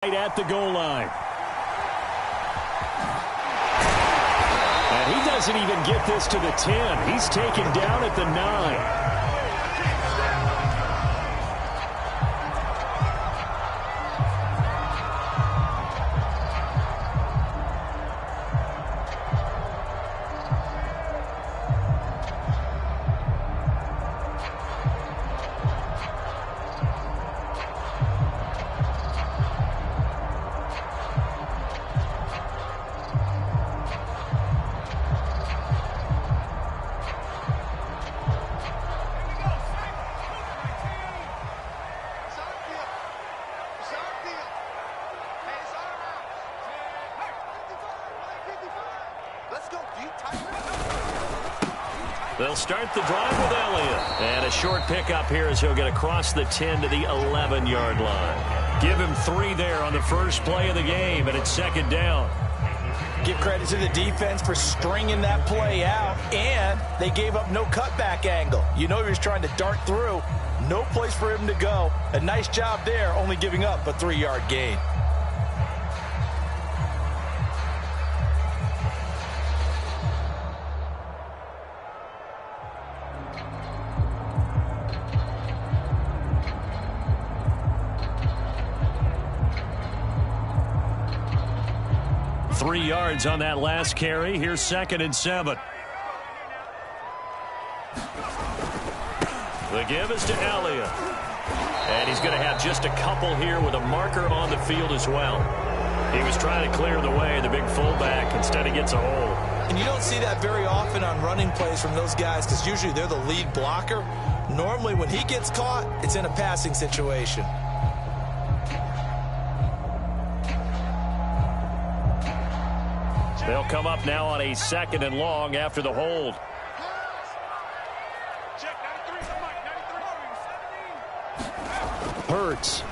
right at the goal line. And he doesn't even get this to the 10. He's taken down at the 9. They'll start the drive with Elliott. And a short pickup here as he'll get across the 10 to the 11-yard line. Give him 3 there on the first play of the game, and it's second down. Give credit to the defense for stringing that play out, and they gave up no cutback angle. You know he was trying to dart through. No place for him to go. A nice job there, only giving up a 3-yard gain. Three yards on that last carry. Here's 2nd and 7. The give is to Elliott. And he's going to have just a couple here with a marker on the field as well. He was trying to clear the way, the big fullback. Instead he gets a hole. And you don't see that very often on running plays from those guys because usually they're the lead blocker. Normally when he gets caught, it's in a passing situation. They'll come up now on a 2nd and long after the hold. Hurts.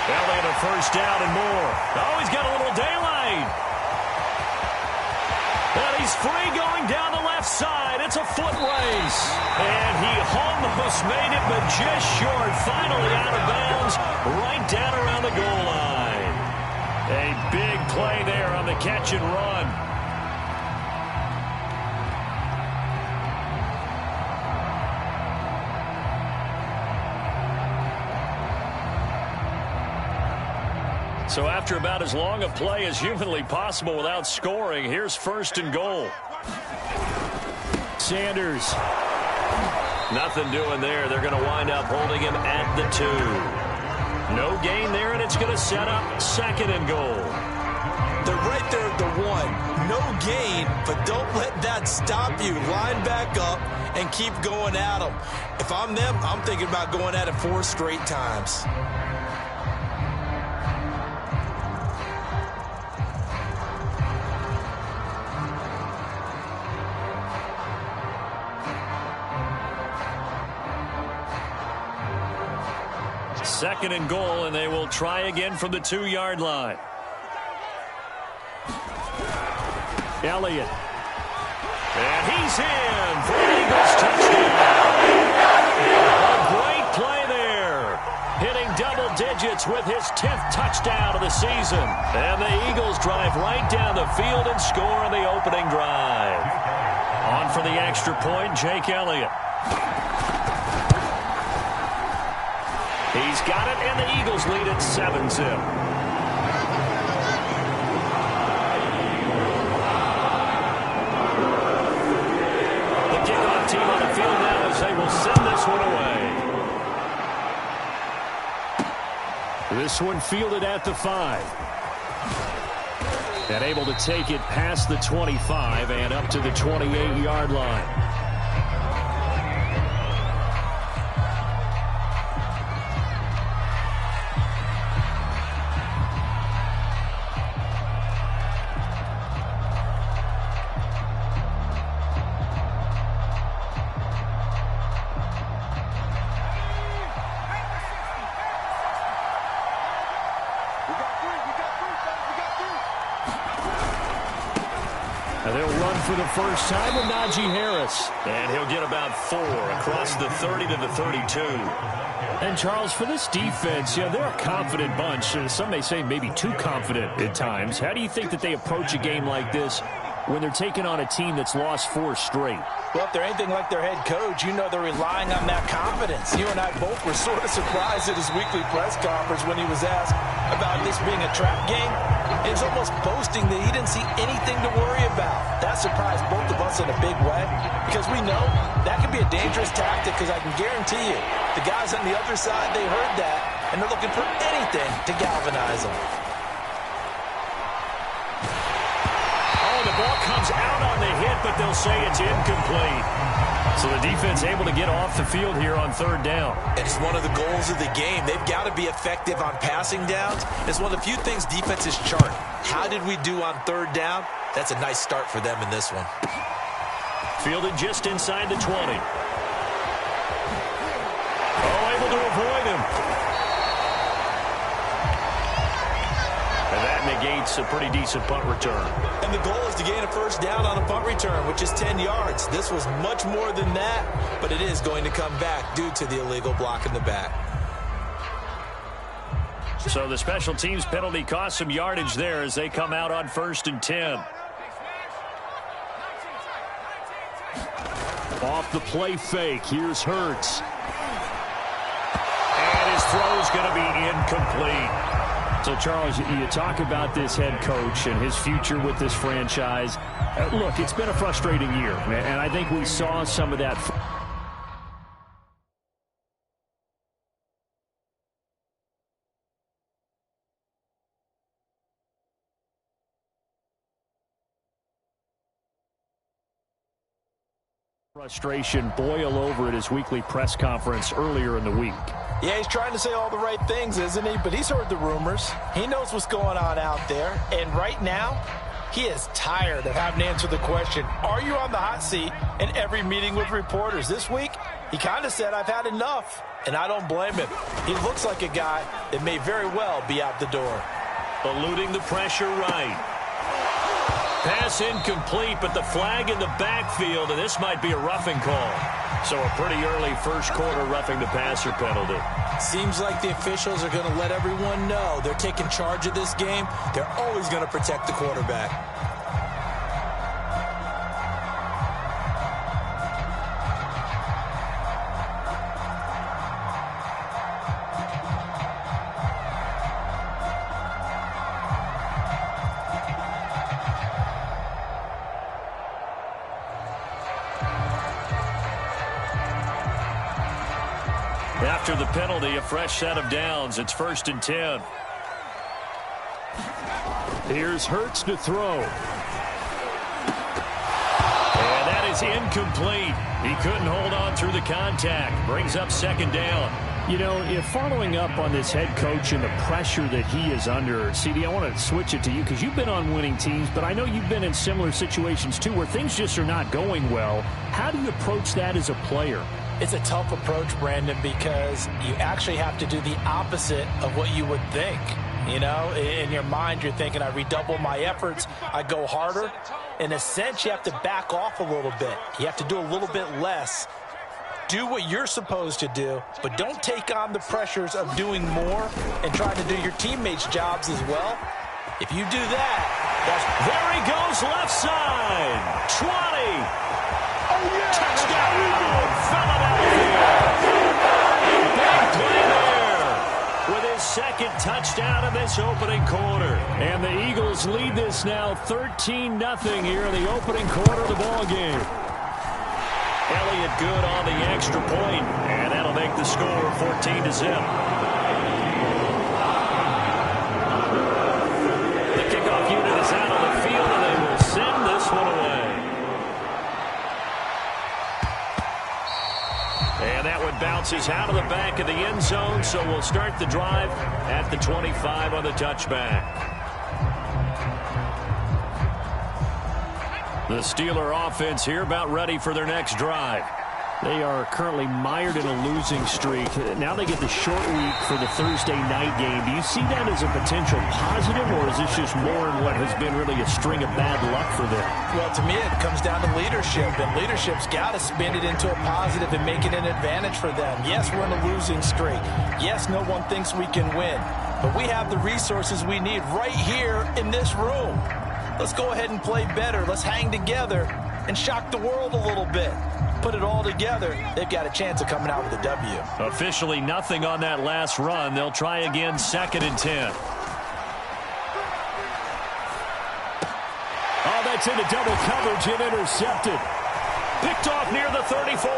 Elliott a first down and more. Oh, he's got a little daylight. And he's free going down the left side. It's a foot race. And he almost made it, but just short. Finally out of bounds, right down around the goal line. A big play there on the catch and run. So after about as long a play as humanly possible without scoring, here's 1st and goal. Sanders. Nothing doing there. They're going to wind up holding him at the 2. No gain there, and it's going to set up 2nd and goal. They're right there at the 1. No gain, but don't let that stop you. Line back up and keep going at them. If I'm them, I'm thinking about going at it 4 straight times. Second and goal, and they will try again from the 2-yard line. Elliott. And he's in for the Eagles touchdown. A great play there. Hitting double digits with his 10th touchdown of the season. And the Eagles drive right down the field and score on the opening drive. On for the extra point, Jake Elliott. He's got it, and the Eagles lead at 7-0. The kickoff team on the field now as they will send this one away. This one fielded at the 5. And able to take it past the 25 and up to the 28-yard line. And they'll run for the first time with Najee Harris. And he'll get about 4 across the 30 to the 32. And, Charles, for this defense, they're a confident bunch. Some may say maybe too confident at times. How do you think that they approach a game like this when they're taking on a team that's lost 4 straight? Well, if they're anything like their head coach, they're relying on that confidence. You and I both were sort of surprised at his weekly press conference when he was asked about this being a trap game. He was almost boasting that he didn't see anything to worry about. That surprised both of us in a big way because we know that could be a dangerous tactic because I can guarantee you the guys on the other side, they heard that, and they're looking for anything to galvanize them. The ball comes out on the hit, but they'll say it's incomplete. So the defense able to get off the field here on 3rd down. And it's one of the goals of the game. They've got to be effective on passing downs. It's one of the few things defenses chart. How did we do on 3rd down? That's a nice start for them in this one. Fielded just inside the 20. Able to avoid him. And that negates a pretty decent punt return. And the goal is to gain a first down on a punt return, which is 10 yards. This was much more than that, but it is going to come back due to the illegal block in the back. So the special teams penalty cost some yardage there as they come out on 1st and 10. Off the play fake, here's Hurts. And his throw's going to be incomplete. So, Charles, you talk about this head coach and his future with this franchise. Look, it's been a frustrating year, and I think we saw some of that. Frustration boil over at his weekly press conference earlier in the week. Yeah, he's trying to say all the right things, isn't he? But he's heard the rumors. He knows what's going on out there. And right now, he is tired of having to answer the question, are you on the hot seat in every meeting with reporters? This week, he kind of said, I've had enough. And I don't blame him. He looks like a guy that may very well be out the door. Eluding the pressure right. Pass incomplete, but the flag in the backfield, and this might be a roughing call. So a pretty early first quarter roughing the passer penalty. Seems like the officials are going to let everyone know they're taking charge of this game. They're always going to protect the quarterback. After the penalty, a fresh set of downs. It's 1st and 10. Here's Hurts to throw. And that is incomplete. He couldn't hold on through the contact. Brings up 2nd down. If following up on this head coach and the pressure that he is under, CD, I want to switch it to you because you've been on winning teams, but I know you've been in similar situations too where things just are not going well. How do you approach that as a player? It's a tough approach, Brandon, because you actually have to do the opposite of what you would think. In your mind, you're thinking, I redouble my efforts, I go harder. In a sense, you have to back off a little bit. You have to do a little bit less. Do what you're supposed to do, but don't take on the pressures of doing more and trying to do your teammates' jobs as well. If you do that, there he goes, left side. 20. Touchdown, Philadelphia. Big play there with his 2nd touchdown of this opening quarter. And the Eagles lead this now 13-0 here in the opening quarter of the ball game. Elliott good on the extra point, and that'll make the score 14-0. The kickoff unit is out on the field, and they will send this one away. And that one bounces out of the back of the end zone, so we'll start the drive at the 25 on the touchback. The Steeler offense here about ready for their next drive. They are currently mired in a losing streak. Now they get the short week for the Thursday night game. Do you see that as a potential positive, or is this just more in what has been really a string of bad luck for them? Well, to me, it comes down to leadership, and leadership's got to spin it into a positive and make it an advantage for them. Yes, we're in a losing streak. Yes, no one thinks we can win, but we have the resources we need right here in this room. Let's go ahead and play better. Let's hang together and shock the world a little bit. Put it all together, they've got a chance of coming out with a W. Officially nothing on that last run. They'll try again, 2nd and 10. Oh, that's into double coverage and intercepted. Picked off near the 34.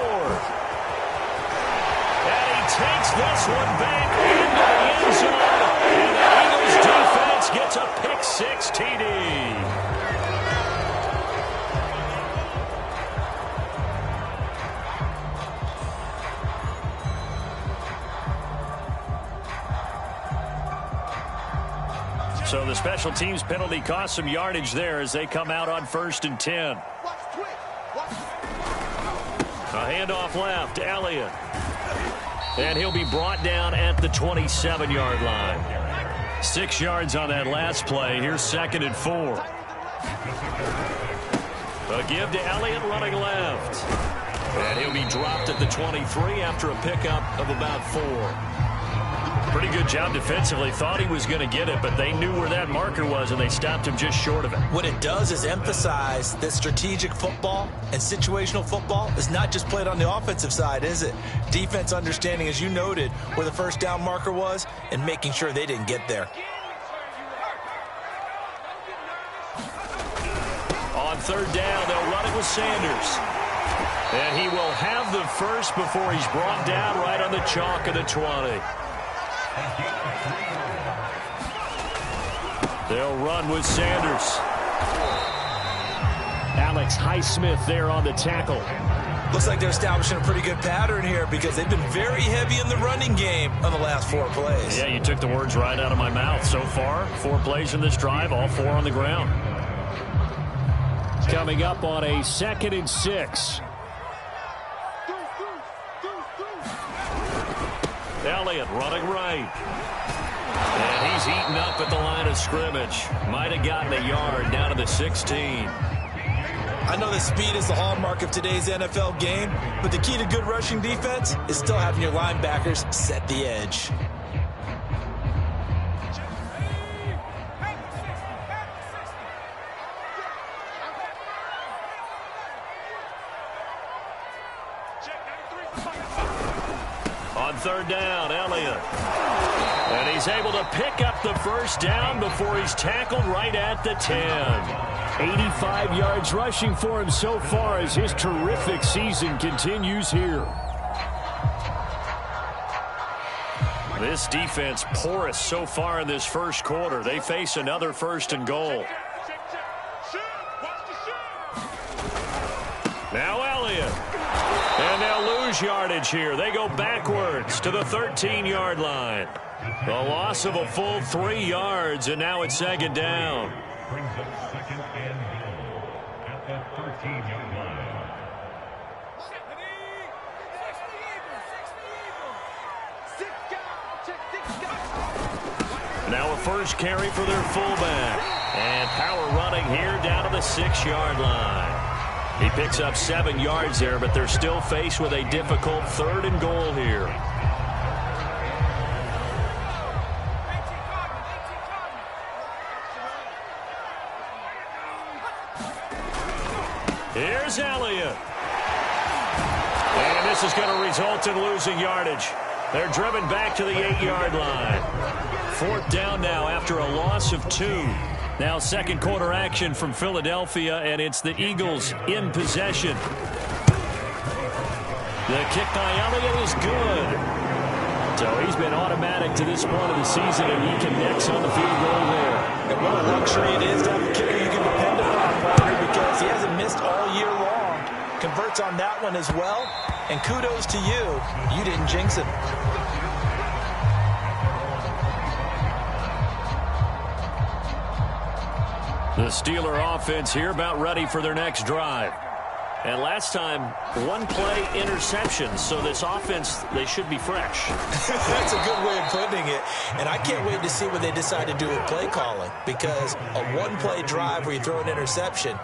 And he takes this one back into the end zone. And the Eagles defense gets a pick-6 TD. So the special teams penalty cost some yardage there as they come out on 1st and 10. A handoff left, Elliott. And he'll be brought down at the 27-yard line. 6 yards on that last play. Here's 2nd and 4. A give to Elliott running left. And he'll be dropped at the 23 after a pickup of about 4. Pretty good job defensively. Thought he was going to get it, but they knew where that marker was, and they stopped him just short of it. What it does is emphasize that strategic football and situational football is not just played on the offensive side, is it? Defense understanding, as you noted, where the first down marker was and making sure they didn't get there. On 3rd down, they'll run it with Sanders. And he will have the first before he's brought down right on the chalk of the 20. They'll run with Sanders. Alex Highsmith there on the tackle. Looks like they're establishing a pretty good pattern here because they've been very heavy in the running game on the last 4 plays. Yeah, you took the words right out of my mouth. So far, 4 plays in this drive, all 4 on the ground. Coming up on a 2nd and 6. Elliott running right. And he's eaten up at the line of scrimmage. Might have gotten a yard down to the 16. I know that speed is the hallmark of today's NFL game, but the key to good rushing defense is still having your linebackers set the edge. On 3rd down, Elliott. And he's able to pick up the first down before he's tackled right at the 10. 85 yards rushing for him so far as his terrific season continues here. This defense porous so far in this first quarter. They face another 1st and goal. Now Elliott. And they'll lose yardage here. They go backwards to the 13-yard line. The loss of a full 3 yards, and now it's 2nd down. Brings up 2nd and goal at the 13-yard line. Now a first carry for their fullback. And power running here down to the 6-yard line. He picks up 7 yards there, but they're still faced with a difficult 3rd and goal here. Here's Elliott. And this is going to result in losing yardage. They're driven back to the 8-yard line. 4th down now after a loss of 2. Now 2nd quarter action from Philadelphia, and it's the Eagles in possession. The kick by Elliott is good. So he's been automatic to this point of the season, and he connects on the field goal there. And what a luxury it is to have a kicker you can depend upon, partner, because he hasn't missed all year long. Converts on that one as well. And kudos to you. You didn't jinx him. The Steeler offense here about ready for their next drive. And last time, one play interception. So this offense, they should be fresh. That's a good way of putting it. And I can't wait to see what they decide to do with play calling. Because a one-play drive where you throw an interception,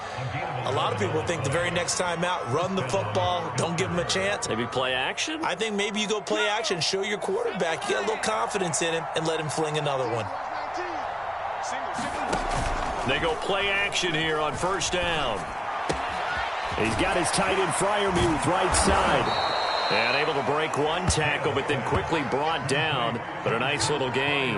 a lot of people think the very next time out, run the football, don't give them a chance. Maybe play action? I think maybe you go play action, show your quarterback, you got a little confidence in him, and let him fling another one. They go play action here on first down. He's got his tight end Freiermuth right side. And able to break one tackle, but then quickly brought down. But a nice little gain.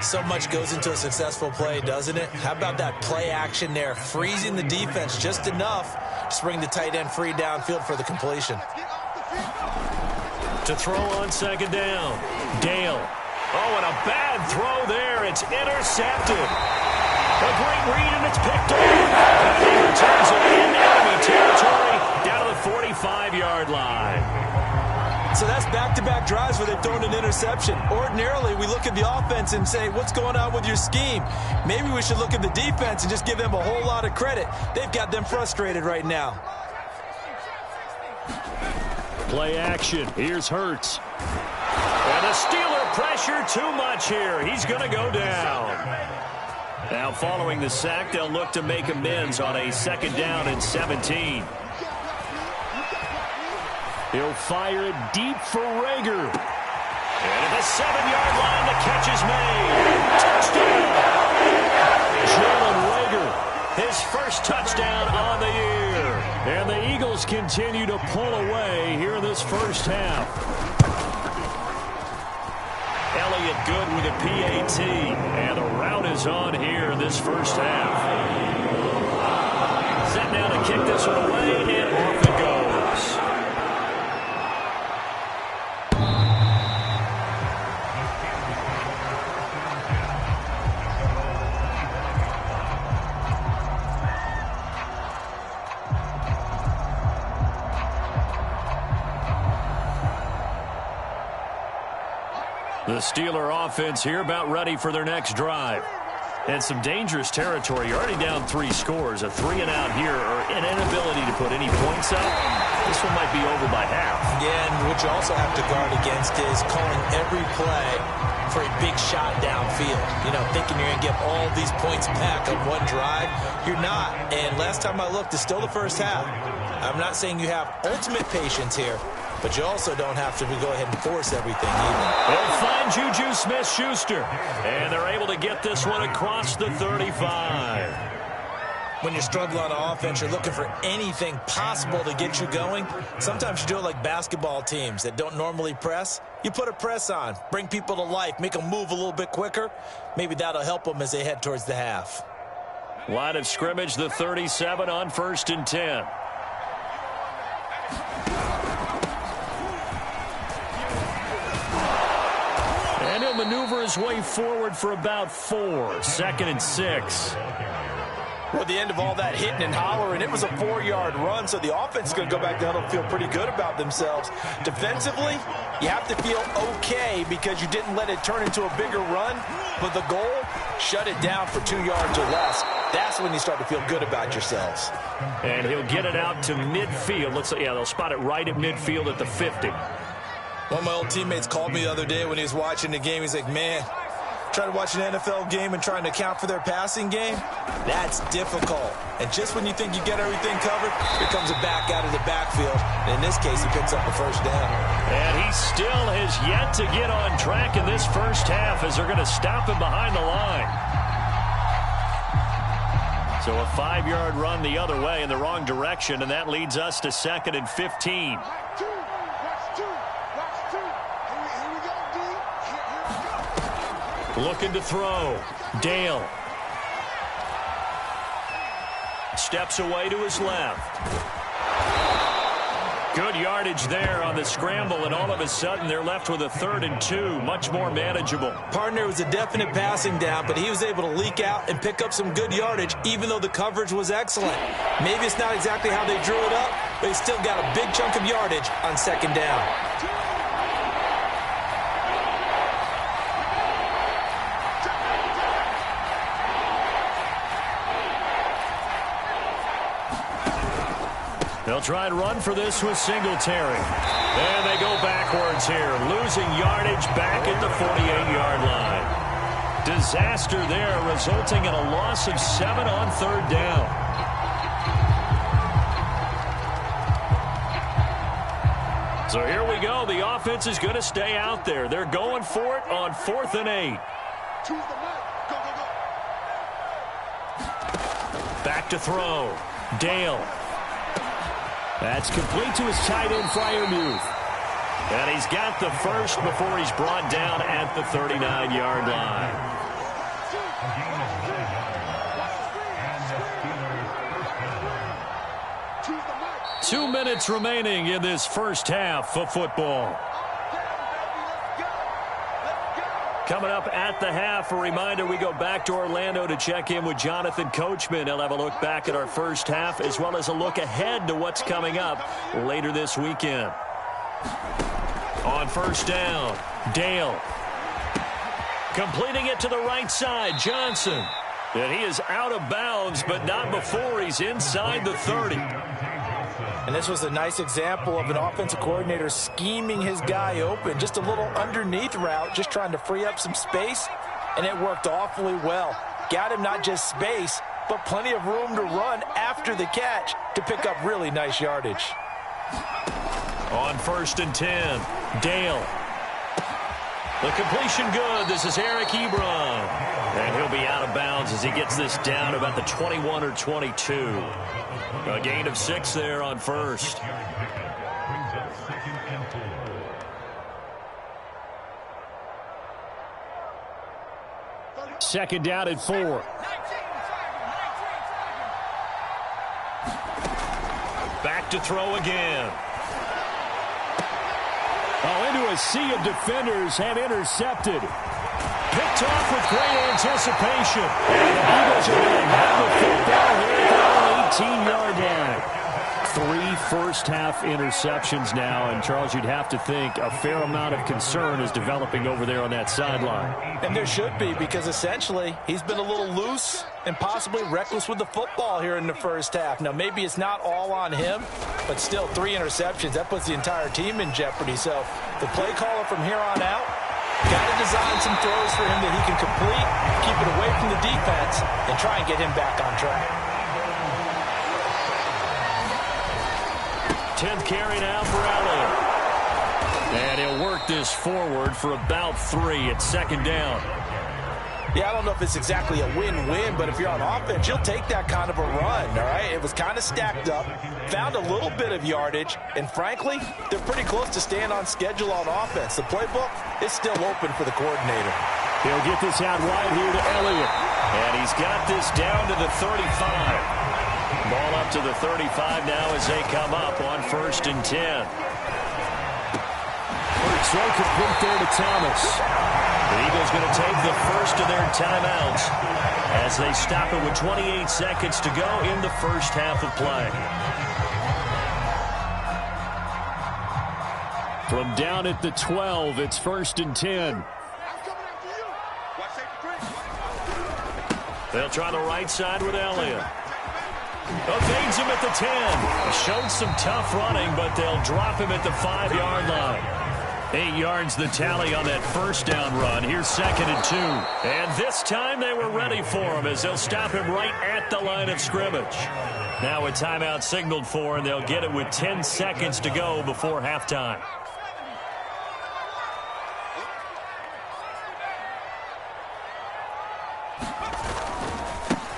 So much goes into a successful play, doesn't it? How about that play action there, freezing the defense just enough to bring the tight end free downfield for the completion. To throw on second down, Dale. Oh, and a bad throw there. It's intercepted. A great read, and it's picked up. And he returns it in enemy territory down to the 45-yard line. So that's back-to-back drives where they've thrown an interception. Ordinarily, we look at the offense and say, what's going on with your scheme? Maybe we should look at the defense and just give them a whole lot of credit. They've got them frustrated right now. Play action. Here's Hurts. And the Steeler pressure too much here. He's going to go down. Now following the sack, they'll look to make amends on a second down and 17. He'll fire it deep for Rager. And at the 7-yard line, the catch is made. Touchdown! Jalen Rager. His first touchdown on the year. And the Eagles continue to pull away here in this first half. Elliott good with a PAT. And the route is on here in this first half. Set now to kick this one away, and off it goes. The Steeler offense here about ready for their next drive. And some dangerous territory. You're already down 3 scores. A 3-and-out here, or an inability to put any points up. This one might be over by half. Yeah, and what you also have to guard against is calling every play for a big shot downfield. You know, thinking you're going to get all these points back on one drive. You're not. And last time I looked, it's still the first half. I'm not saying you have ultimate patience here, but you also don't have to go ahead and force everything either. They'll find Juju Smith-Schuster. And they're able to get this one across the 35. When you're struggling on offense, you're looking for anything possible to get you going. Sometimes you do it like basketball teams that don't normally press. You put a press on, bring people to life, make them move a little bit quicker. Maybe that'll help them as they head towards the half. Line of scrimmage, the 37 on 1st and 10. And he'll maneuver his way forward for about 4. 2nd and 6. Well, at the end of all that hitting and hollering, it was a 4-yard run, so the offense is going to go back down and feel pretty good about themselves. Defensively, you have to feel okay because you didn't let it turn into a bigger run, but the goal, shut it down for 2 yards or less. That's when you start to feel good about yourselves. And he'll get it out to midfield. Looks like, yeah, they'll spot it right at midfield at the 50. One of my old teammates called me the other day when he was watching the game. He's like, man, trying to watch an NFL game and trying to account for their passing game, that's difficult. And just when you think you get everything covered, here comes a back out of the backfield. And in this case, he picks up a first down. And he still has yet to get on track in this first half as they're going to stop him behind the line. So a 5-yard run the other way in the wrong direction, and that leads us to 2nd and 15. Looking to throw. Dale. Steps away to his left. Good yardage there on the scramble, and all of a sudden they're left with a 3rd and 2. Much more manageable. Partner was a definite passing down, but he was able to leak out and pick up some good yardage, even though the coverage was excellent. Maybe it's not exactly how they drew it up, but he still got a big chunk of yardage on 2nd down. They'll try and run for this with Singletary. And they go backwards here, losing yardage back at the 48-yard line. Disaster there, resulting in a loss of 7 on third down. So here we go. The offense is going to stay out there. They're going for it on 4th and 8. Back to throw. Dale. That's complete to his tight end, Freiermuth. And he's got the first before he's brought down at the 39-yard line. And 2 minutes remaining in this first half of football. Coming up at the half, a reminder, we go back to Orlando to check in with Jonathan Coachman. He'll have a look back at our first half as well as a look ahead to what's coming up later this weekend. On first down, Dale. Completing it to the right side, Johnson. And he is out of bounds, but not before he's inside the 30. And this was a nice example of an offensive coordinator scheming his guy open. Just a little underneath route, just trying to free up some space, and it worked awfully well. Got him not just space, but plenty of room to run after the catch to pick up really nice yardage. On 1st and 10, Dale. The completion good. This is Eric Ebron. And he'll be out of bounds as he gets this down about the 21 or 22. A gain of 6 there on first. Second down at 4. Back to throw again. Oh, into a sea of defenders and intercepted. Picked off with great anticipation. And the Eagles are going to have the football here at the 18-yard line. 3 first-half interceptions now, and Charles, you'd have to think a fair amount of concern is developing over there on that sideline. And there should be, because essentially he's been a little loose and possibly reckless with the football here in the first half. Now, maybe it's not all on him, but still 3 interceptions. That puts the entire team in jeopardy. So the play caller from here on out got to design some throws for him that he can complete, keep it away from the defense, and try and get him back on track. 10th carry now for Elliott. And he'll work this forward for about 3 at second down. Yeah, I don't know if it's exactly a win-win, but if you're on offense, you'll take that kind of a run, all right? It was kind of stacked up, found a little bit of yardage, and frankly, they're pretty close to staying on schedule on offense. The playbook is still open for the coordinator. He'll get this out wide here to Elliott. And he's got this down to the 35. Ball up to the 35 now as they come up on 1st and 10. Throw complete there to Thomas. The Eagles going to take the first of their timeouts as they stop it with 28 seconds to go in the first half of play. From down at the 12, it's 1st and 10. They'll try the right side with Elliott. Evades him at the 10. Showed some tough running, but they'll drop him at the 5-yard line. 8 yards the tally on that first down run. Here's 2nd and 2. And this time they were ready for him as they'll stop him right at the line of scrimmage. Now a timeout signaled for, and they'll get it with 10 seconds to go before halftime.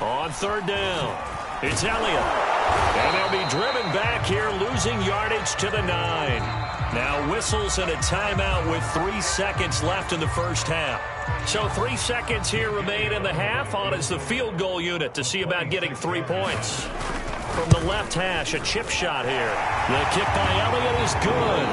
On 3rd down, it's Elliott. And they'll be driven back here, losing yardage to the 9. Now whistles and a timeout with 3 seconds left in the first half. So 3 seconds here remain in the half on as the field goal unit to see about getting 3 points. From the left hash, a chip shot here. The kick by Elliott is good.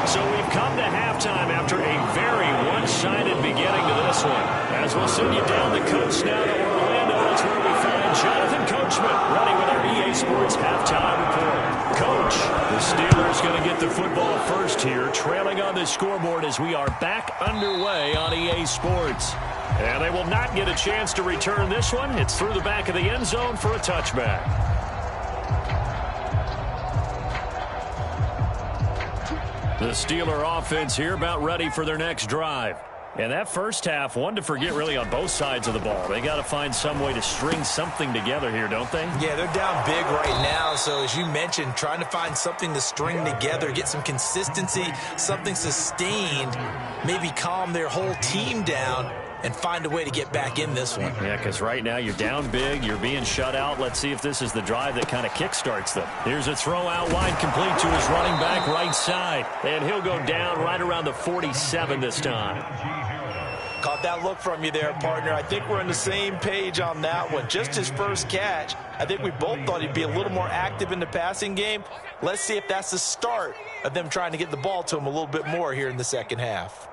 So we've come to halftime after a very one-sided beginning to this one. As we'll send you down the coast now to Orlando, that's where we find Jonathan Coachman running with our EA Sports halftime report. Coach, the Steelers going to get the football first here, trailing on the scoreboard as we are back underway on EA Sports. And they will not get a chance to return this one. It's through the back of the end zone for a touchback. The Steeler offense here about ready for their next drive. And that first half, one to forget really on both sides of the ball. They got to find some way to string something together here, don't they? Yeah, they're down big right now. So as you mentioned, trying to find something to string together, get some consistency, something sustained, maybe calm their whole team down and find a way to get back in this one. Yeah, because right now you're down big, you're being shut out. Let's see if this is the drive that kind of kickstarts them. Here's a throw out wide, complete to his running back right side. And he'll go down right around the 47 this time. Caught that look from you there, partner. I think we're on the same page on that one. Just his first catch. I think we both thought he'd be a little more active in the passing game. Let's see if that's the start of them trying to get the ball to him a little bit more here in the second half.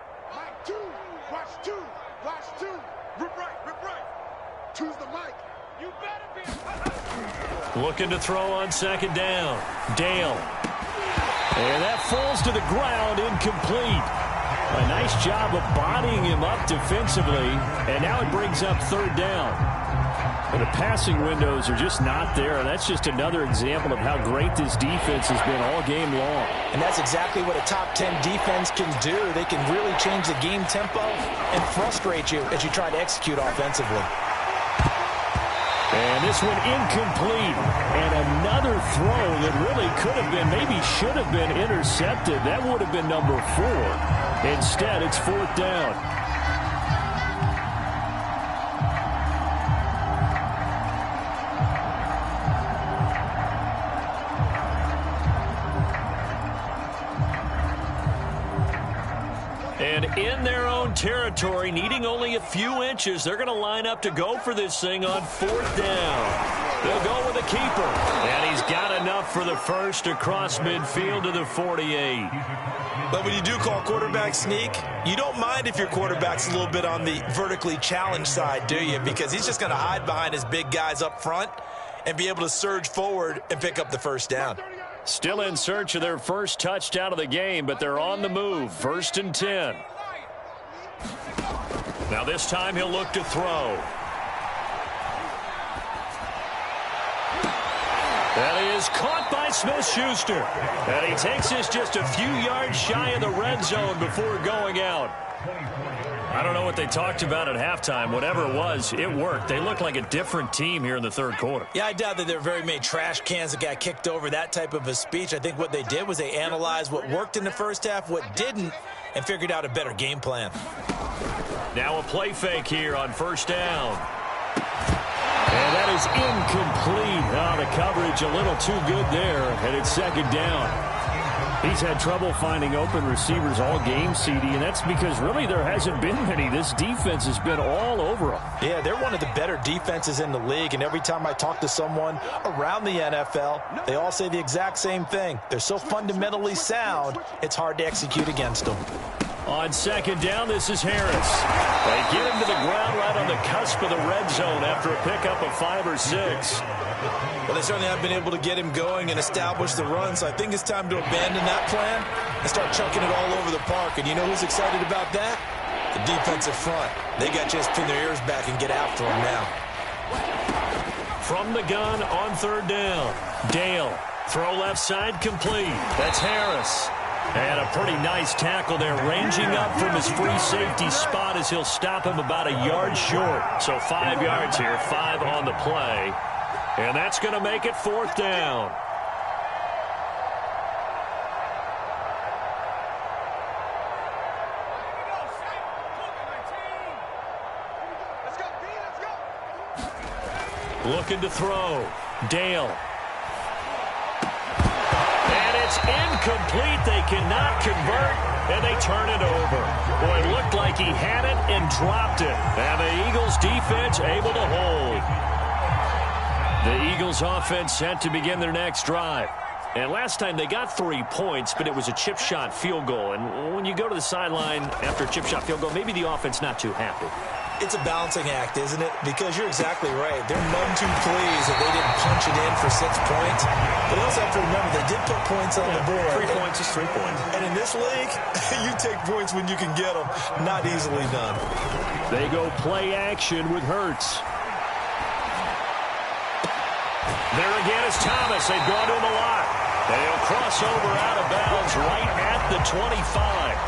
Looking to throw on second down. Dale. And that falls to the ground, incomplete. A nice job of bodying him up defensively, and now it brings up third down. And the passing windows are just not there, and that's just another example of how great this defense has been all game long. And that's exactly what a top 10 defense can do. They can really change the game tempo and frustrate you as you try to execute offensively. And this one incomplete. And another throw that really could have been, maybe should have been intercepted. That would have been number 4. Instead, it's fourth down. And in their own territory, needing only a few inches, they're going to line up to go for this thing on fourth down. They'll go with a keeper. And he's got enough for the first across midfield to the 48. But when you do call quarterback sneak, you don't mind if your quarterback's a little bit on the vertically challenged side, do you? Because he's just going to hide behind his big guys up front and be able to surge forward and pick up the first down. Still in search of their first touchdown of the game, but they're on the move. 1st and 10. Now this time he'll look to throw. That is caught by Smith-Schuster. And he takes this just a few yards shy of the red zone before going out. I don't know what they talked about at halftime. Whatever it was, it worked. They look like a different team here in the third quarter. Yeah, I doubt that there were very many trash cans that got kicked over, that type of a speech. I think what they did was they analyzed what worked in the first half, what didn't, and figured out a better game plan. Now a play fake here on first down. And that is incomplete. Oh, the coverage a little too good there, and it's second down. He's had trouble finding open receivers all game, CD, and that's because really there hasn't been many. This defense has been all over them. Yeah, they're one of the better defenses in the league, and every time I talk to someone around the NFL, they all say the exact same thing. They're so fundamentally sound, it's hard to execute against them. On second down, this is Harris. They get him to the ground right on the cusp of the red zone after a pickup of 5 or 6. Well, they certainly have been able to get him going and establish the run, so I think it's time to abandon that plan and start chucking it all over the park. And you know who's excited about that? The defensive front. They got to just pin their ears back and get after him now. From the gun on third down, Dale. Throw left side complete. That's Harris. And a pretty nice tackle there, ranging up from his free safety spot as he'll stop him about a yard short. So 5 yards here, 5 on the play. And that's going to make it fourth down. Looking to throw. Dale. And it's incomplete. They cannot convert, and they turn it over. Boy, it looked like he had it and dropped it. And the Eagles defense able to hold. The Eagles offense set to begin their next drive. And last time they got 3 points, but it was a chip shot field goal. And when you go to the sideline after a chip shot field goal, maybe the offense not too happy. It's a balancing act, isn't it? Because you're exactly right. They're none too pleased that they didn't punch it in for 6 points. But you also have to remember they did put points on the board. 3 points is 3 points. And in this league, you take points when you can get them. Not easily done. They go play action with Hurts. There again is Thomas. They've gone to him a lot. They'll cross over out of bounds right at the 25.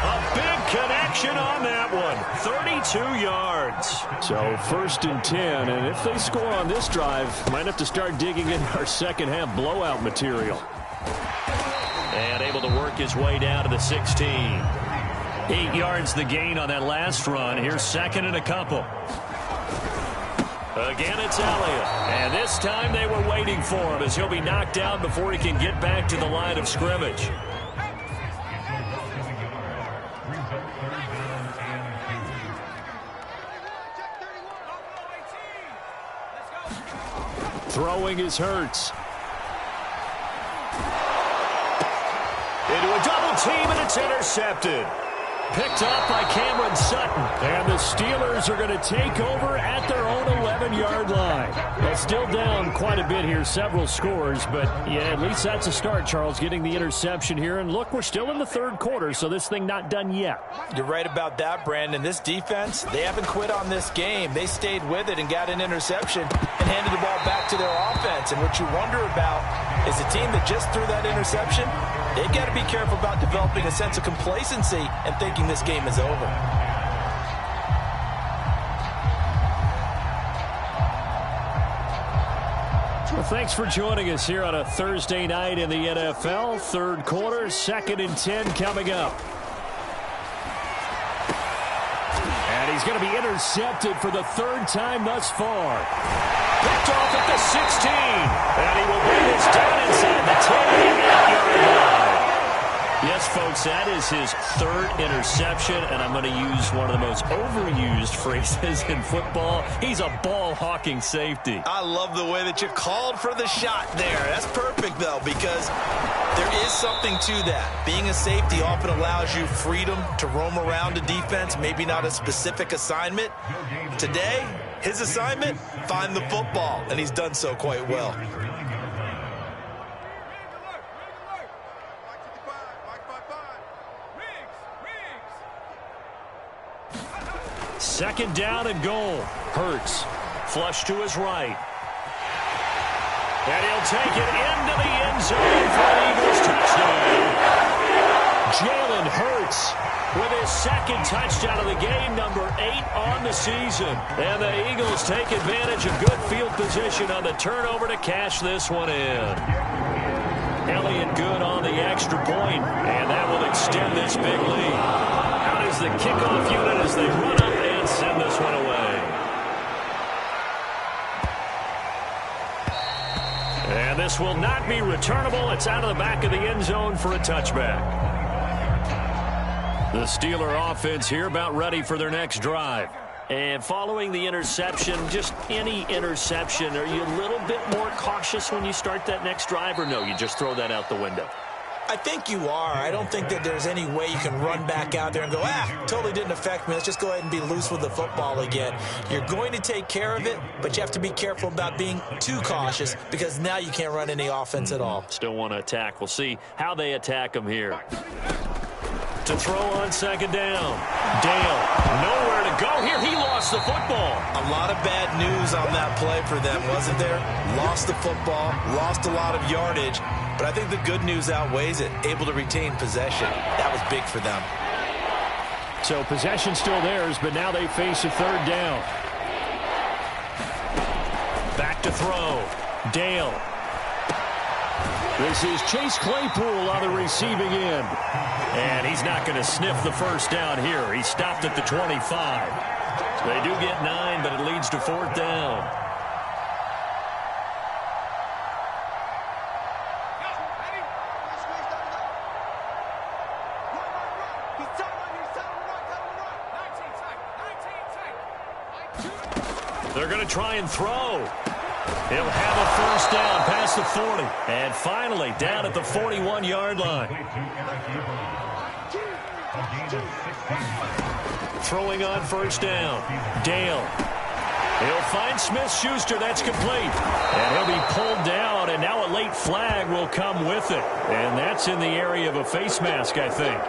A big connection on that one. 32 yards. So 1st and 10, and if they score on this drive, might have to start digging in our second half blowout material. And able to work his way down to the 16. 8 yards the gain on that last run. Here's 2nd and a couple. Again, it's Elliott. And this time they were waiting for him as he'll be knocked down before he can get back to the line of scrimmage. Throwing is Hurts. Into a double team, and it's intercepted. Picked up by Cameron Sutton. And the Steelers are going to take over at their own 11-yard line. They're still down quite a bit here, several scores, but yeah, at least that's a start, Charles, getting the interception here. And look, we're still in the 3rd quarter, so this thing not done yet. You're right about that, Brandon. This defense, they haven't quit on this game. They stayed with it and got an interception and handed the ball back to their offense. And what you wonder about is a team that just threw that interception, they've got to be careful about developing a sense of complacency and thinking this game is over. Well, thanks for joining us here on a Thursday night in the NFL. 3rd quarter, 2nd and 10 coming up. And he's going to be intercepted for the 3rd time thus far. Picked off at the 16. And he will bring this down inside the 10-8-yard line. Yes, folks, that is his 3rd interception, and I'm going to use one of the most overused phrases in football. He's a ball-hawking safety. I love the way that you called for the shot there. That's perfect, though, because there is something to that. Being a safety often allows you freedom to roam around a defense, maybe not a specific assignment. Today, his assignment, find the football, and he's done so quite well. 2nd down and goal. Hurts. Flush to his right. And he'll take it into the end zone for an Eagles touchdown. Jalen Hurts with his 2nd touchdown of the game, number 8 on the season. And the Eagles take advantage of good field position on the turnover to cash this one in. Elliott good on the extra point, and that will extend this big lead. Out is the kickoff unit as they run up and send this one away. And this will not be returnable. It's out of the back of the end zone for a touchback. The Steeler offense here about ready for their next drive. And following the interception, just any interception, are you a little bit more cautious when you start that next drive, or no, you just throw that out the window? I think you are. I don't think that there's any way you can run back out there and go, totally didn't affect me. Let's just go ahead and be loose with the football again. You're going to take care of it, but you have to be careful about being too cautious because now you can't run any offense at all. Still want to attack. We'll see how they attack them here. To throw on 2nd down. Dale, nowhere to go here. He lost the football. A lot of bad news on that play for them, wasn't there? Lost the football, lost a lot of yardage, but I think the good news outweighs it. Able to retain possession. That was big for them. So possession still theirs, but now they face a 3rd down. Back to throw. Dale. This is Chase Claypool on the receiving end. And he's not going to sniff the 1st down here. He stopped at the 25. They do get 9, but it leads to 4th down. They're going to try and throw. He'll have a 1st down past the 40. And finally down at the 41-yard line. Throwing on 1st down. Dale. He'll find Smith-Schuster. That's complete. And he'll be pulled down, and now a late flag will come with it. And that's in the area of a face mask, I think.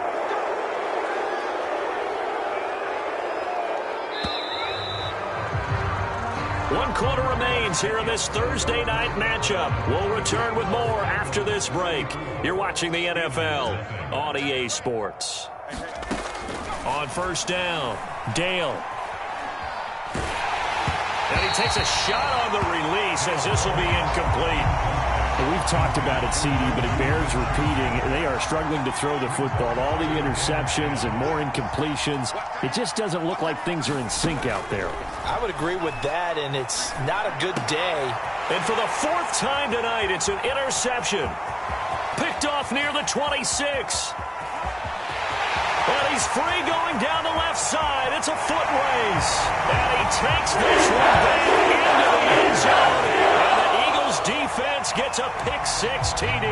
1 quarter remains here in this Thursday night matchup. We'll return with more after this break. You're watching the NFL on EA Sports. On first down, Dale. And he takes a shot on the release as this will be incomplete. We've talked about it, CD, but it bears repeating. They are struggling to throw the football. All the interceptions and more incompletions. It just doesn't look like things are in sync out there. I would agree with that, and it's not a good day. And for the 4th time tonight, it's an interception. Picked off near the 26. And he's free going down the left side. It's a foot race. And he takes this one back into the end zone. And the Eagles defense gets a pick-6 TD.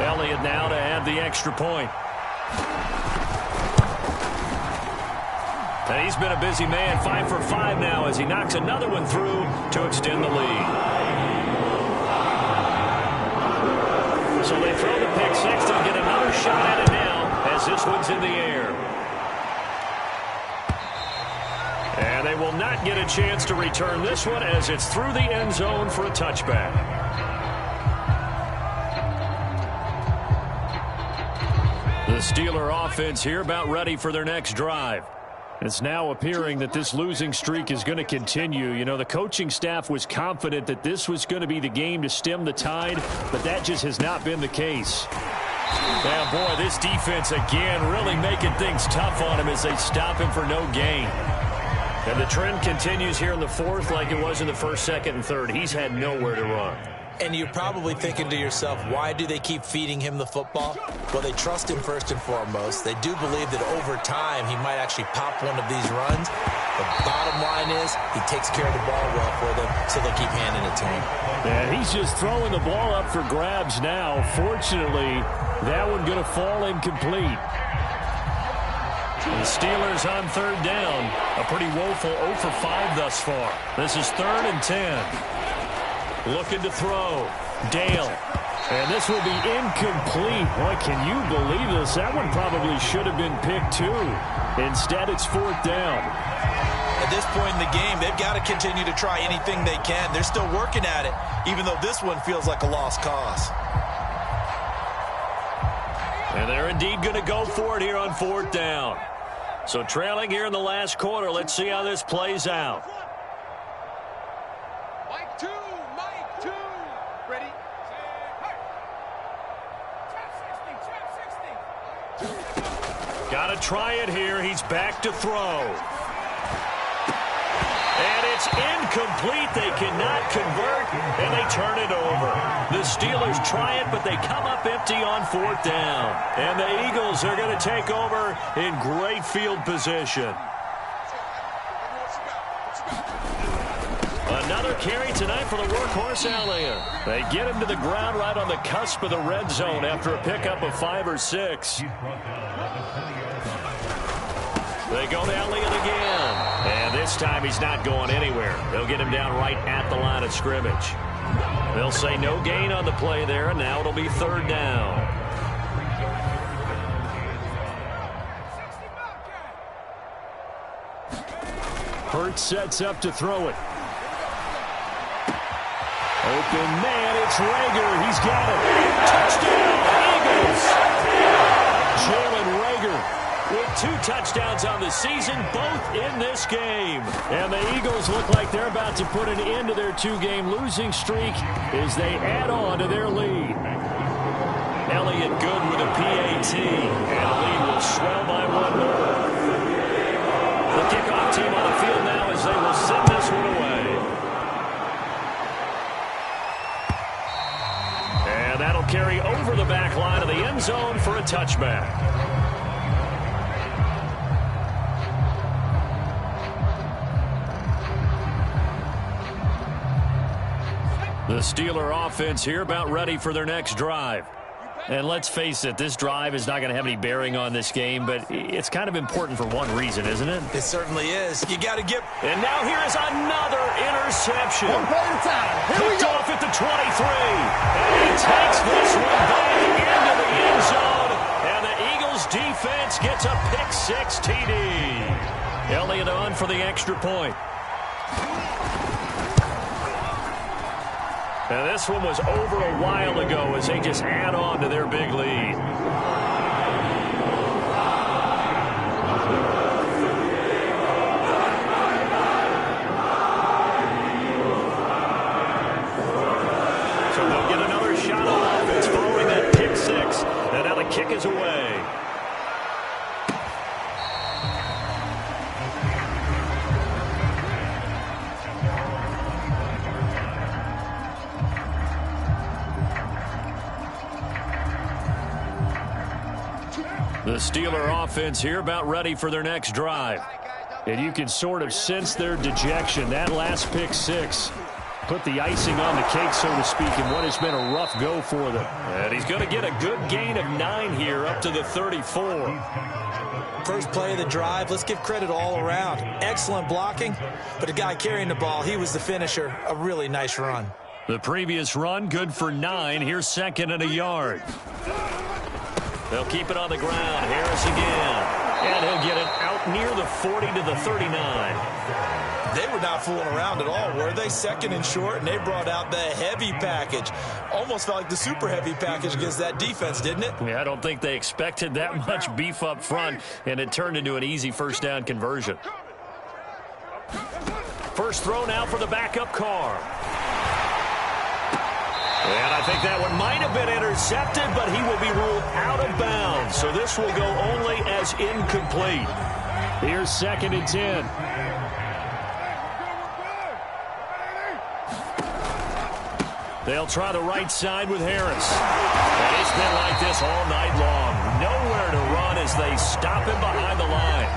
Elliott now to add the extra point. And he's been a busy man, 5 for 5 now as he knocks another one through to extend the lead. So they throw the pick-6 and get another shot at it now as this one's in the air. And they will not get a chance to return this one as it's through the end zone for a touchback. The Steeler offense here about ready for their next drive. It's now appearing that this losing streak is going to continue. You know, the coaching staff was confident that this was going to be the game to stem the tide, but that just has not been the case. Yeah, boy, this defense again really making things tough on him as they stop him for no gain. And the trend continues here in the 4th like it was in the 1st, 2nd, and 3rd. He's had nowhere to run. And you're probably thinking to yourself, why do they keep feeding him the football? Well, they trust him first and foremost. They do believe that over time he might actually pop one of these runs. The bottom line is he takes care of the ball well for them, so they'll keep handing it to him. Yeah, he's just throwing the ball up for grabs now. Fortunately, that one going to fall incomplete. The Steelers on 3rd down. A pretty woeful 0 for 5 thus far. This is 3rd and 10. Looking to throw. Dale. And this will be incomplete. Boy, can you believe this? That one probably should have been picked too. Instead, it's 4th down. At this point in the game, they've got to continue to try anything they can. They're still working at it, even though this one feels like a lost cause. And they're indeed going to go for it here on 4th down. So trailing here in the last quarter, let's see how this plays out. Mike 2, ready, Got to try it here. He's back to throw. And it's incomplete. They cannot convert, and they turn it over. The Steelers try it, but they come up empty on 4th down. And the Eagles are going to take over in great field position. Another carry tonight for the workhorse Elliott. They get him to the ground right on the cusp of the red zone after a pickup of 5 or 6. They go to Elliott again. And this time he's not going anywhere. They'll get him down right at the line of scrimmage. They'll say no gain on the play there, and now it'll be 3rd down. Hurts sets up to throw it. Open man, it's Reagor. He's got it. Touchdown, Eagles. Jalen Reagor with 2 touchdowns on the season, both in this game. And the Eagles look like they're about to put an end to their 2-game losing streak as they add on to their lead. Elliott good with a PAT, and the lead will swell by 1 more. The kickoff team on the field now as they will send this one away. And that'll carry over the back line of the end zone for a touchback. The Steeler offense here about ready for their next drive. And let's face it, this drive is not going to have any bearing on this game, but it's kind of important for one reason, isn't it? It certainly is. You got to get... And now here is another interception. One play at a time. Here we Picked go. off at the 23. And he takes this one back into the end zone. And the Eagles defense gets a pick-6 TD. Elliott on for the extra point. And this one was over a while ago as they just add on to their big lead. So they'll get another shot on offense following that pick six. And now the kick is away. The Steeler offense here about ready for their next drive. And you can sort of sense their dejection. That last pick six put the icing on the cake, so to speak, in what has been a rough go for them. And he's going to get a good gain of 9 here up to the 34. First play of the drive, let's give credit all around. Excellent blocking, but the guy carrying the ball, he was the finisher. A really nice run. The previous run, good for 9. Here's 2nd and a yard. They'll keep it on the ground. Harris again. And he'll get it out near the 40 to the 39. They were not fooling around at all, were they? 2nd and short, and they brought out the heavy package. Almost felt like the super heavy package against that defense, didn't it? Yeah, I don't think they expected that much beef up front, and it turned into an easy first down conversion. First throw now for the backup Carr. And I think that one might have been intercepted, but he will be ruled out of bounds. So this will go only as incomplete. Here's 2nd and 10. They'll try the right side with Harris. And it's been like this all night long. Nowhere to run as they stop him behind the line.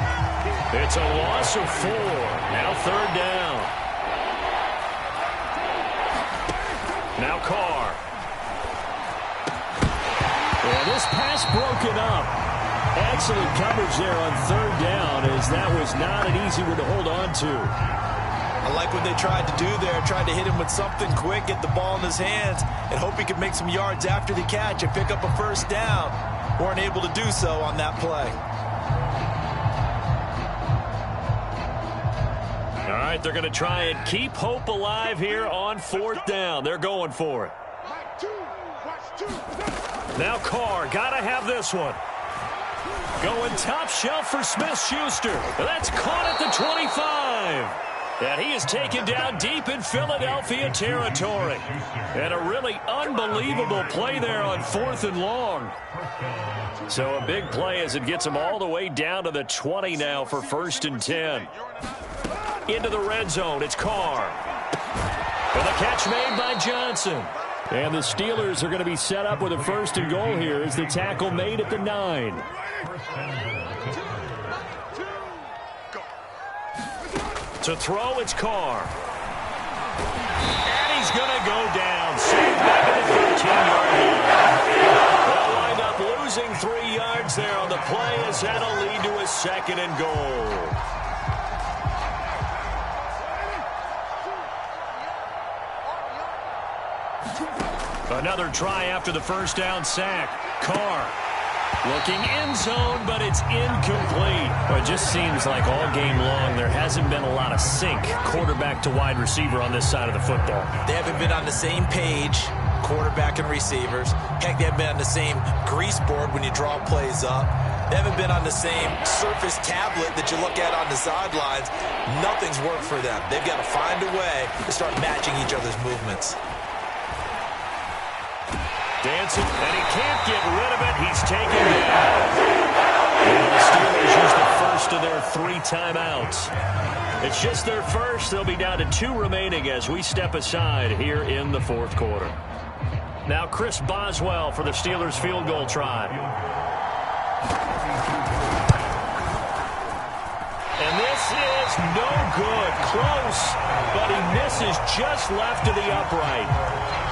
It's a loss of 4. Now 3rd down. Now Carr. And this pass broken up. Excellent coverage there on 3rd down, as that was not an easy one to hold on to. I like what they tried to do there. Tried to hit him with something quick, get the ball in his hands, and hope he could make some yards after the catch and pick up a first down. Weren't able to do so on that play. All right, they're going to try and keep hope alive here on 4th down. They're going for it. Now Carr, got to have this one. Going top shelf for Smith-Schuster. That's caught at the 25. And he is taken down deep in Philadelphia territory. And a really unbelievable play there on 4th and long. So a big play as it gets him all the way down to the 20 now for 1st and 10. Into the red zone, it's Carr. And the catch made by Johnson. And the Steelers are going to be set up with a 1st and goal here as the tackle made at the 9. To throw, it's Carr. And he's going to go down. Saved back at the 13-yard line. They'll wind up losing 3 yards there on the play as that'll lead to a 2nd and goal. Another try after the first down sack. Carr looking end zone, but it's incomplete. Well, it just seems like all game long there hasn't been a lot of sync quarterback to wide receiver on this side of the football. They haven't been on the same page, quarterback and receivers. Heck, they haven't been on the same grease board when you draw plays up. They haven't been on the same Surface tablet that you look at on the sidelines. Nothing's worked for them. They've got to find a way to start matching each other's movements. Dancing, and he can't get rid of it. He's taken down. And the Steelers use the first of their 3 timeouts. It's just their first. They'll be down to 2 remaining as we step aside here in the 4th quarter. Now Chris Boswell for the Steelers field goal try. And this is no good. Close, but he misses just left to the upright.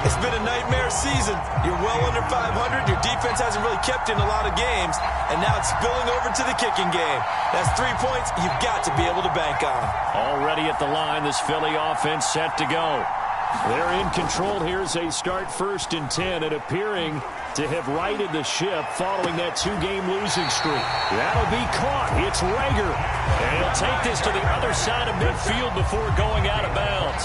It's been a nightmare season. You're well under 500. Your defense hasn't really kept in a lot of games, and now it's spilling over to the kicking game. That's 3 points you've got to be able to bank on. Already at the line, this Philly offense set to go. They're in control here as they start 1st and 10 and appearing to have righted the ship following that 2-game losing streak. That'll be caught. It's Reagor. And he'll take this to the other side of midfield before going out of bounds.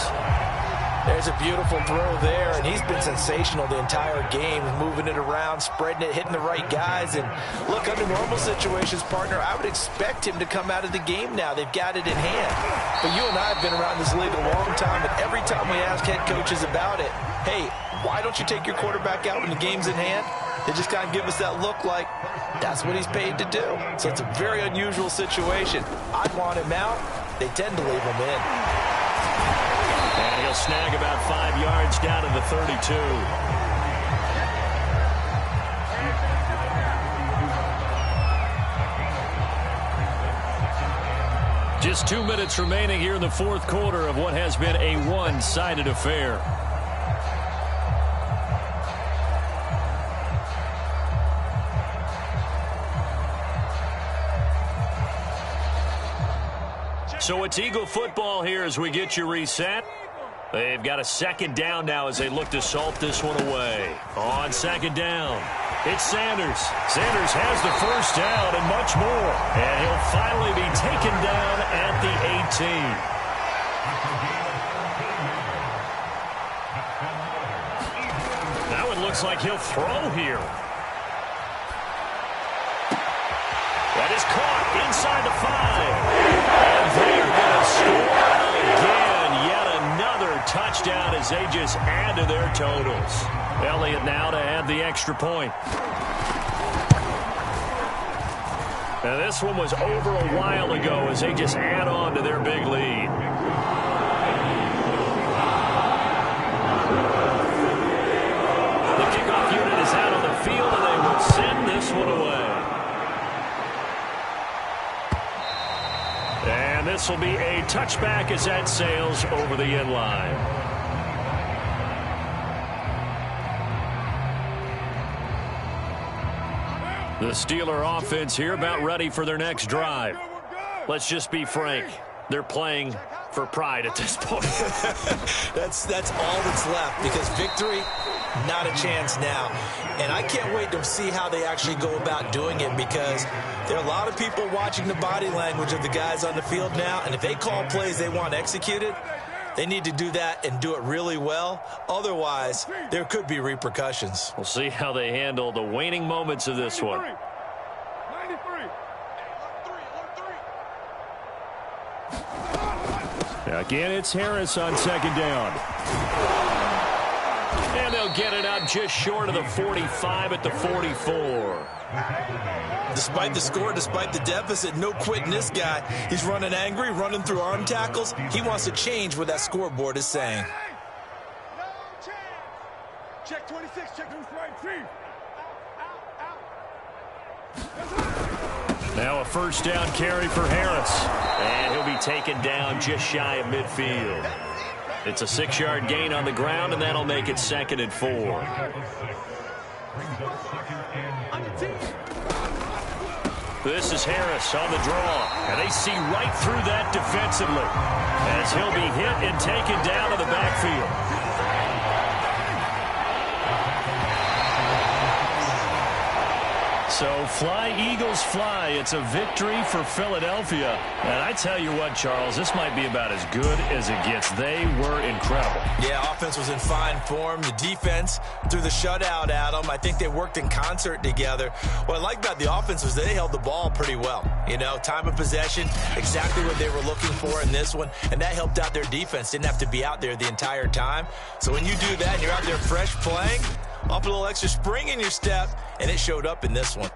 There's a beautiful throw there, and he's been sensational the entire game, moving it around, spreading it, hitting the right guys. And look, under normal situations, partner, I would expect him to come out of the game now. They've got it in hand. But you and I have been around this league a long time, and every time we ask head coaches about it, hey, why don't you take your quarterback out when the game's in hand? They just kind of give us that look like that's what he's paid to do. So it's a very unusual situation. I'd want him out. They tend to leave him in. And he'll snag about 5 yards down to the 32. Just 2 minutes remaining here in the fourth quarter of what has been a one-sided affair. So it's Eagle football here as we get you reset. They've got a second down now as they look to salt this one away. On second down, it's Sanders. Sanders has the first down and much more. And he'll finally be taken down at the 18. Now it looks like he'll throw here. That is caught inside the 5. And they're going to score again. Yet another touchdown as they just add to their totals. Elliott now to add the extra point. Now this one was over a while ago as they just add on to their big lead. The kickoff unit is out on the field and they will send this one away. And this will be a touchback as that sails over the end line. The Steeler offense here about ready for their next drive. Let's just be frank. They're playing for pride at this point. That's all that's left, because victory, not a chance now. And I can't wait to see how they actually go about doing it, because there are a lot of people watching the body language of the guys on the field now, and if they call plays they want executed, they need to do that and do it really well. Otherwise, there could be repercussions. We'll see how they handle the waning moments of this one. 93. Again, it's Harris on second down. And they'll get it up just short of the 45 at the 44. Despite the score, despite the deficit, no quitting this guy. He's running angry, running through arm tackles. He wants to change what that scoreboard is saying. No change. Check 26. Check who's right. Chief. Out. Now a first down carry for Harris. And he'll be taken down just shy of midfield. It's a 6-yard gain on the ground, and that'll make it 2nd and 4. This is Harris on the draw, and they see right through that defensively as he'll be hit and taken down to the backfield. So fly, Eagles, fly. It's a victory for Philadelphia. And I tell you what, Charles, this might be about as good as it gets. They were incredible. Yeah, offense was in fine form. The defense threw the shutout at them. I think they worked in concert together. What I like about the offense was they held the ball pretty well. You know, time of possession, exactly what they were looking for in this one. And that helped out their defense. Didn't have to be out there the entire time. So when you do that and you're out there fresh playing, up a little extra spring in your step, and it showed up in this one.